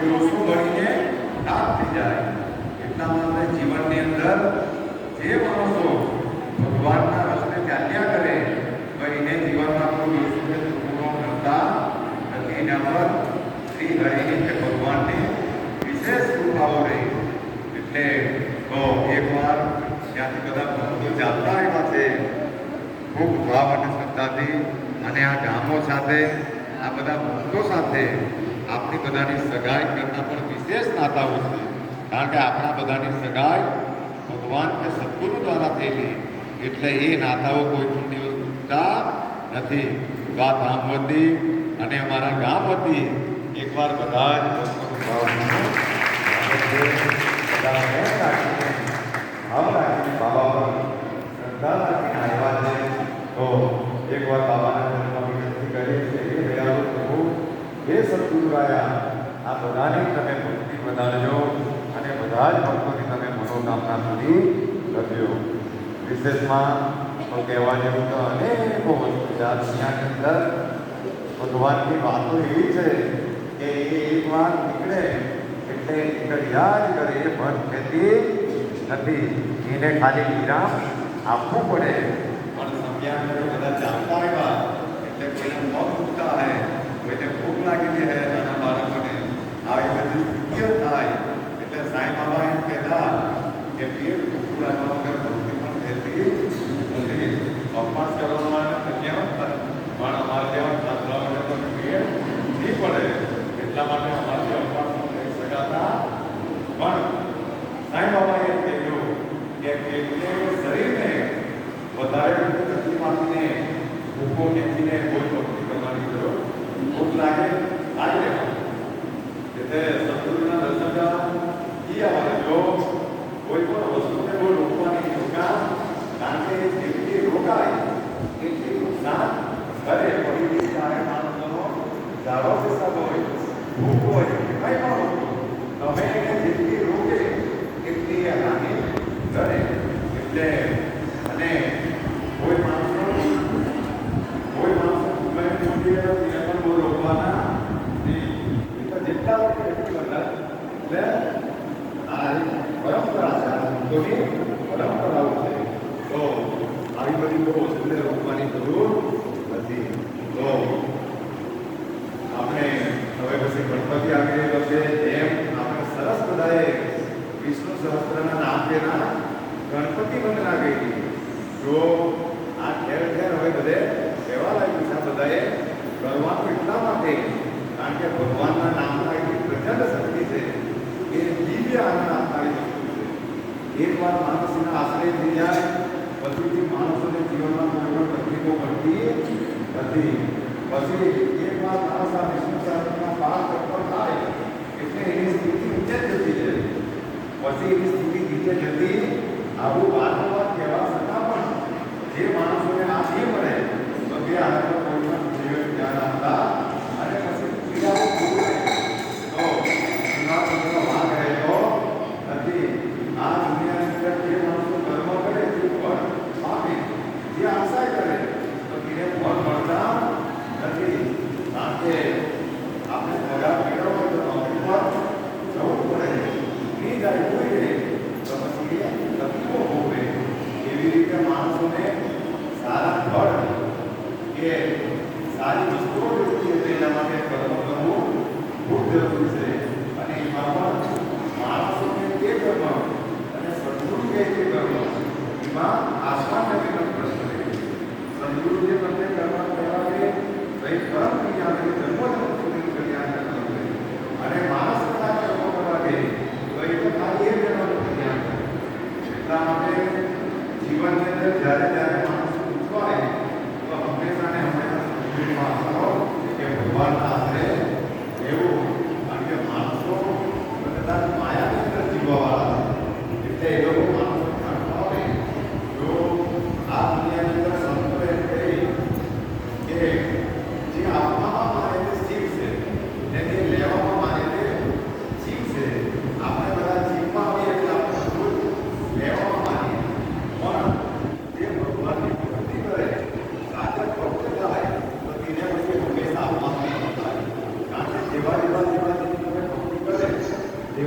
દોષો મળીને નાશ થઈ જાય. એટલા માટે જીવનની અંદર જે માણસો ભગવાનના રસ્તે ચાલ્યા કરે તો એને જીવનમાં કોઈ દોષોને પૂરો કરતા નથી. એના પર શ્રી હરિની કે ભગવાનની વિશેષ કૃપાઓ રહી. એટલે તો એકવાર ત્યાંથી બધા ભક્તો ચાલતા આવ્યા છે ખૂબ ભાવ અને શ્રદ્ધાથી, અને આ ગામો સાથે આ બધા ભક્તો સાથે આપણી બધાની સગાઈ કરતા પણ વિશેષ નાતાઓ છે. કારણ કે આપણા બધાની સગાઈ ભગવાન કે સદગુરુ દ્વારા થયેલી, એટલે એ નાતાઓ કોઈ પણ દિવસ તૂટતા નથી. તો આ ધામ વતી અને અમારા ગામ વતી એકવાર બધા જ ભક્તોનું ભાવનું બાબા શ્રદ્ધા રાખીને આવ્યા છે. તો એકવાર બાબાના ચરણમાં વિનંતી કરીએ છીએ, હે દયાળુ પ્રભુ, હે સદગુરુ રાયા, આ બધાની તમે ભક્તિ વધારજો અને બધા જ ભક્તોની તમે મનોકામના પૂરી કરજો. વિશેષમાં તો કહેવા જેવું તો અનેકો વસ્તુ છે. આ દુનિયાની અંદર ભગવાનની વાતો એવી છે કે એ એક વાર નીકળે એટલે નીકળ્યા જ કરે, એ બંધ થતી નથી. એને ખાલી વિરામ આપવું પડે. પણ સમયાંતરે બધા ચાલતા આવ્યા એટલે કોઈને પગ દુખતા હોય, કોઈને ભૂખ લાગેલી હોય, નાના બાળકોને આવી બધી સ્થિતિઓ થાય એટલે સાંઈ બાબા એમ કહેતા કે પેટ ભૂખ લાગવા વગર ભક્તિ પણ થતી નથી. અપમાન કરવામાં કેમ થાય, પણ અમારે જેવા સાંભળવા વગર તો પેટ નહીં પડે. એટલા માટે અમારે અપમાન કરી શકાતા. પણ સાંઈ બાબાએ એમ કહ્યું કે શરીરને વધારે તકલીફ આપીને ભૂખો ખેંચીને કોઈ ભક્તિ કરવાની જરૂર ભૂખ લાગે લાગે એટલે સદગુરુના દર્શન કરવા જો કોઈ પણ વસ્તુને બહુ રોકવાની રોકા, કારણ કે જેટલી રોકાય એટલી નુકસાન કરે. પડી ત્યારે માણસોનો સારો હિસાબ હોય, ભૂખ હોય કે કંઈ પણ વસ્તુ તમે એને જેટલી રોકે એટલી હાનિ કરે. એટલે અને કોઈ માણસો ભૂખાઈ મોટી એને પણ બહુ રોકવાના નહીં. તો જેટલા રોકે એટલી બધા. એટલે આ પરંપરા છે, આ સંતોની પરંપરાઓ છે. તો આવી બધી બહુ વસ્તુને રોકવાની જરૂર નથી. તો આપણે હવે પછી ગણપતિ આવી રહ્યો છે, એમ આપણે સરસ બધાએ વિષ્ણુ સહસ્ત્રના નામ તેના ગણપતિ વંદના કરી. જો આ ઠેર ઠેર હવે બધે કહેવા લાગ્યું છે, આ બધાએ કરવાનું એટલા માટે કારણ કે ભગવાનના નામમાં એટલી પ્રચંડ શક્તિ છે, એ દિવ્ય આનંદ આપનારી વસ્તુ છે. એકવાર માણસના આશ્રય થઈ જાય પછીથી માણસોને જીવનમાં કોઈ પણ તકલીફો પડતી નથી. પછી એકવાર માણસ આ વિષ્ણુ સહસ્ત્રના પાઠ તત્પર થાય એટલે એની સ્થિતિ નીચે જ જતી જાય. પછી એની સ્થિતિ નીચે જતી આવું વારંવાર કહેવા છતાં પણ જે માણસોને આ નહીં મળે તો તે આગળ કોઈ પણ જીવન ધ્યાન આપતા અને પછી ક્રિયાઓ પૂરું તો એમાં કોઈનો વાંક રહેતો નથી. આ દુનિયાની અંદર જે માણસો કર્મ કરે તે ફળ પામે, જે આશા કરે તો તેને ફળ મળતા નથી. કારણ કે આપણે પગાર મેળવવો હોય તો નોકરી પર જવું પડે, નહીં જાય કોઈ રહે તો પછી તકલીફો ભોગવે. એવી રીતે માણસોને સારા ફળ કે સારી વસ્તુઓ જોઈતી હતી, એના માટે કર્મ કરવું ખૂબ જરૂરી છે. અને એમાં પણ માણસોને તે કર્મ અને સદગુરુ કે તે કર્મ એમાં આસમાન પ્રશ્ન છે. સદગુરુ જે તમને કર્મ કહેવાય કઈ કર્મ નહીં આવે, જન્મ સુધી કલ્યાણ કરવાનું અને માણસ બધા કર્મો કરવા દે તો એ તો ખાલી એ જન્મનું કલ્યાણ કરે. એટલા માટે જીવનની અંદર જ્યારે જ્યારે માણસ પૂછવાય તો હંમેશા ને હંમેશા સદગુરુમાં આશરો કે ભગવાનના આશરે એવું. કારણ કે માણસો બધા માયાની અંદર જીવવાવાળા છે, એટલે એ લોકો માણસો જાણતા હોય. જો આ દુનિયાની અંદર સંતો એમ કહે કે જે આત્મામાં મારે સ્થિર છે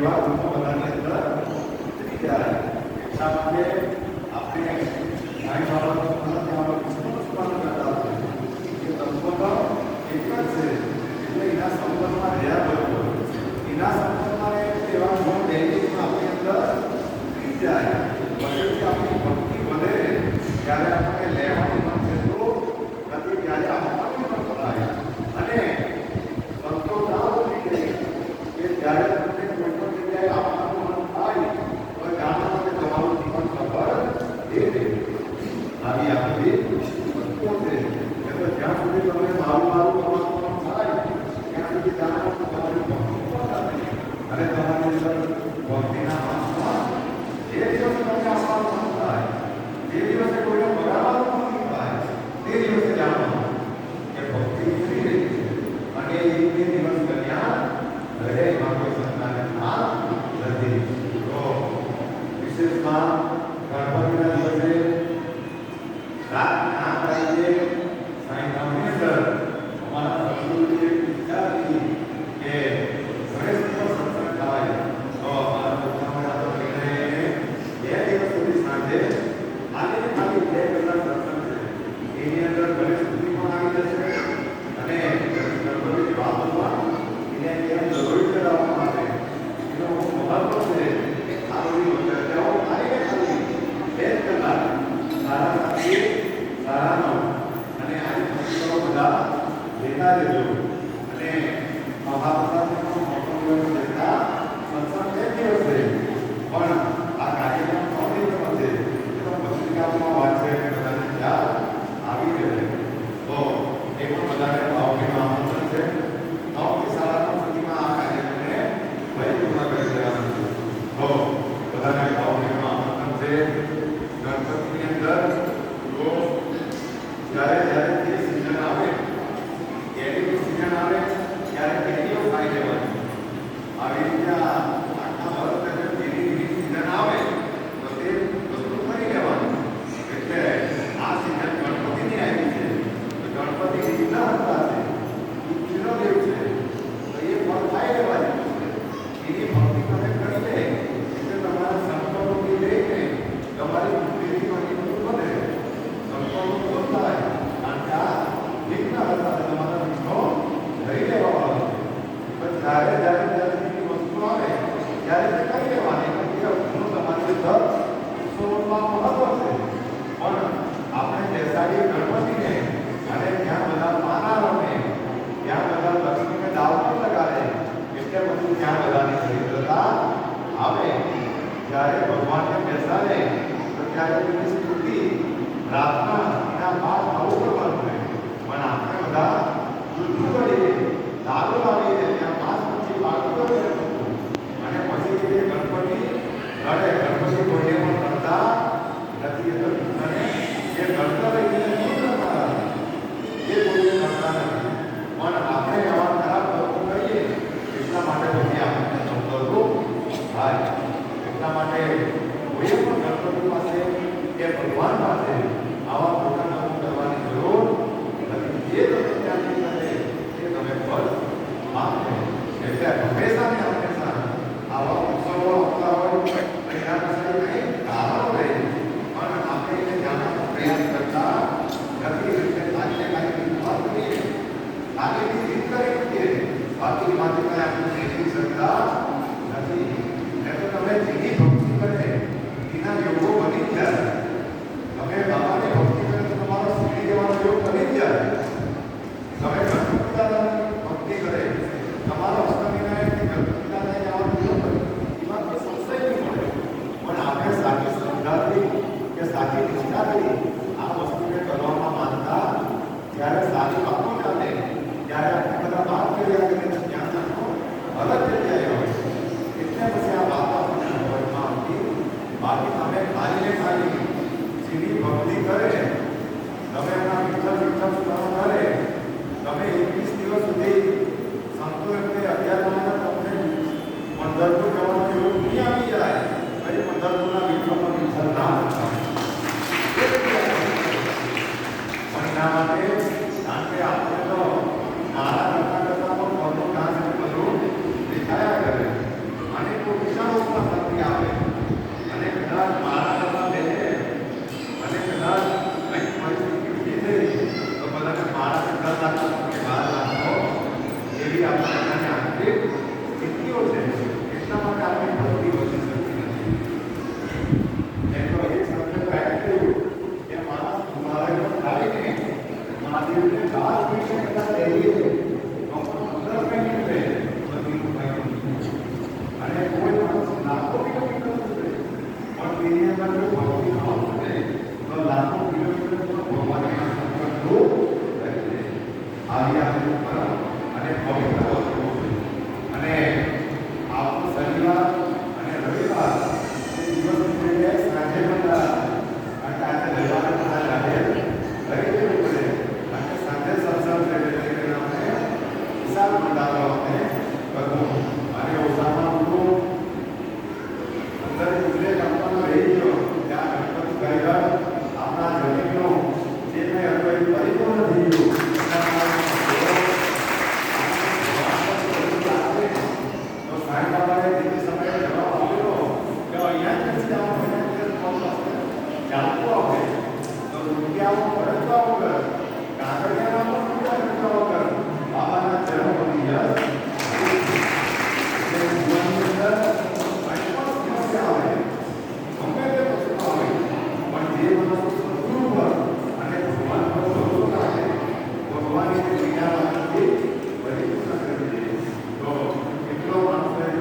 એવા ગુણો બધાની અંદર ઉતરી જાય. એટલા માટે આપણે ઘણી બાબતો વિષ્ણુનું સ્મરણ કરતા હોય એ તત્વ તો એક જ છે. એટલે એના સંબંધમાં રહ્યા બરોબર એના સંબંધમાં એવા ગુણ ડેલીમાં આપણી અંદર ઉતરી જાય. પછી આપણી ભક્તિ વધે ત્યારે આપણને લેવાની મન થતું નથી, ત્યારે આપવાની પણ પડાય. અને સંતો ના ઉતરી ગઈ કે જ્યારે તમને કોઈ પણ જગ્યાએ આપવાનું મન થાય તો જાણો કે તમારું જીવન સફળ એ રીતે આવી આપણી વસ્તુઓ છે. એટલે જ્યાં સુધી તમને મારું કરવાનું મન થાય ત્યાં સુધી જાણો કે તમારી ભક્તિ પણ નથી. અને તમારી અંદર ભક્તિના માસમાં જે દિવસે તમને આપવાનું મન થાય, જે દિવસે કોઈને બગાડવાનું મન થાય, તે દિવસે જાણો કે ભક્તિ ઉતરી રહી છે. અને એ દિવસ દરમિયાન રહે એમાં કોઈ સંતાનને ના નથી. તો વિશેષમાં ગણપતિના દિવસે રાતના આવીએ સાંઈનાથની અંદર અમારા સદગુરુજીએ ઈચ્છા હતી કે ગણેશનો સત્સંગ થાય. તો અમારા પોતાના તો નિર્ણય 2 દિવસ સુધી સાંજે ખાલી 2 કલાક સત્સંગ છે. એની અંદર ગણેશ સ્તુતિ પણ આવી જશે અને ગણપતિની વાતોમાં એને કેમ જરૂરી કરાવવામાં આવે એનો મહત્વ છે. આ બધી ચર્ચાઓ થાય કે ખાલી 2 કલાક સારા 7 સારા 9 અને આ પુસ્તકો બધા લેતા જજો. અને મહાપ્રસાદનો મોટો દિવસ લેતા સત્સંગ 2 દિવસ છે પણ આ કાર્યક્રમ 3 દિવસમાં છે. તો પત્રિકામાં વાંચે બધાને ખ્યાલ આવી જશે. તો એ પણ બધાને ભાવભીનું આમંત્રણ છે. 9 થી 9:30 સુધીમાં આ કાર્યક્રમને પૂર્ણ કરી દેવાનું છે. તો બધાને ભાવભીનું આમંત્રણ છે. ગણપતિની અંદર તો જ્યારે તે સિઝન આવે, કેરીની સિઝન આવે ત્યારે કેરીઓ ખાઈ લેવાની. આવી રીતે આખા વર્ષ કેરીની સિઝન આવે તો તે વસ્તુ કરી લેવાનું. એટલે આ સિઝન ગણપતિની આવી છે. તો ગણપતિ વિઘ્ન હર્તા છે, બુદ્ધિનો દેવ છે. તો એ ફળ ખાઈ લેવાની છે. એની ભક્તિ તમે કરી લે એટલે તમારા સંકલ્પોથી લઈને તમારી બુદ્ધિથી મજબૂત બને. સંકલ્પો દૂર થાય કારણ કે આ વિઘ્ન હર્તા તમારા વિઘ્નો લઈ લેવાવાળો છે. પણ જ્યારે એની વસ્તુ આવે ત્યારે તે કરી લેવાની. ગુણ તમારી અંદર ઉત્સવમાં મહત્વ છે. પણ આપણે બેસાડીએ ગણપતિને અને ત્યાં બધા પાના રમે, ત્યાં બધા લક્ષ્મીને દાવ પણ લગાડે એટલે પછી ત્યાં બધાની દરિદ્રતા આવે. જ્યારે ભગવાનને બેસાડે તો ત્યારે તેની સ્તુતિ પ્રાર્થના એના બાદ આવું કરવાનું છે. પણ આપણે બધા દૂધ કરીએ, દારૂ લાવીએ, ત્યાં 5 પછી બાળકો કરીએ અને પછી તે ગણપતિ રડે. ગણપતિ કોઈને પણ કરતા નથી. અને જે કરતા રહીને શું કરતા એ કોઈને કરતા નથી. પણ આપણે આવા ખરાબ લોકો કરીએ એટલા માટે પછી આપણને સંકલ્પો થાય. એટલા માટે કોઈએ પણ ગણપતિ પાસે કે ભગવાન પાસે આવા મોટા કામો કરવાની જરૂર નથી. જે તમે ત્યાંથી કરે એ તમે ફળ પામો. એટલે હંમેશા ને હંમેશા આવા ઉત્સવો આવતા હોય એના પાછળ કંઈ કારણ રહે પણ આપણે એને જાણવાનો પ્રયાસ કરતા નથી. એટલે ખાલી વાત કરીએ, ખાલી રીત કરી શકીએ, બાકી માટે કંઈ આપણે શીખી શકતા નથી. એ તો તમે જેની ભક્તિ કરે એના યોગો બની જાય. તમે બાબાને ભક્તિ કરે તો તમારો સીડી જવાનો યોગ બની જાય. તમે ગણપતિ દાદાની ભક્તિ કરે તમારો અષ્ટમીનારાયણ ગણપતિ દાદાને જવાનો યોગ બને. એમાં કોઈ સંશય નહીં મળે. પણ આપણે સાચી શ્રદ્ધાથી કે સાચી નિષ્ઠાથી આ વસ્તુને કરવામાં માનતા જ્યારે સારી વાતો ચાલે ત્યારે આપણે બધા વાત કર્યા કરીએ ત્યાં અલગ જગ્યાએ હોય. એટલે પછી આ વાતો આપણને સમજમાં આવતી. બાકી તમે ખાલી ને ખાલી સીધી ભક્તિ કરે, તમે એના વિઠ્ઠલ સ્મરણ કરે, તમે 21 દિવસ સુધી સંતો એટલે 11 મહિના તમને 15 જવાનો યોગ નહીં આવી જાય. પછી 15 વિઠ્ઠલનો વિઠ્ઠલ નામ પણ એના માટે કારણ કે આપણે તો નાના કરતા પણ ઘરનું નાશ બધું દેખાયા કરે. અને કોઈ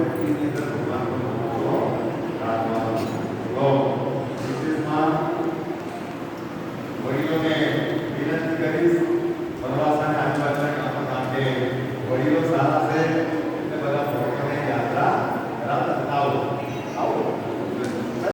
ભક્તિની અંદર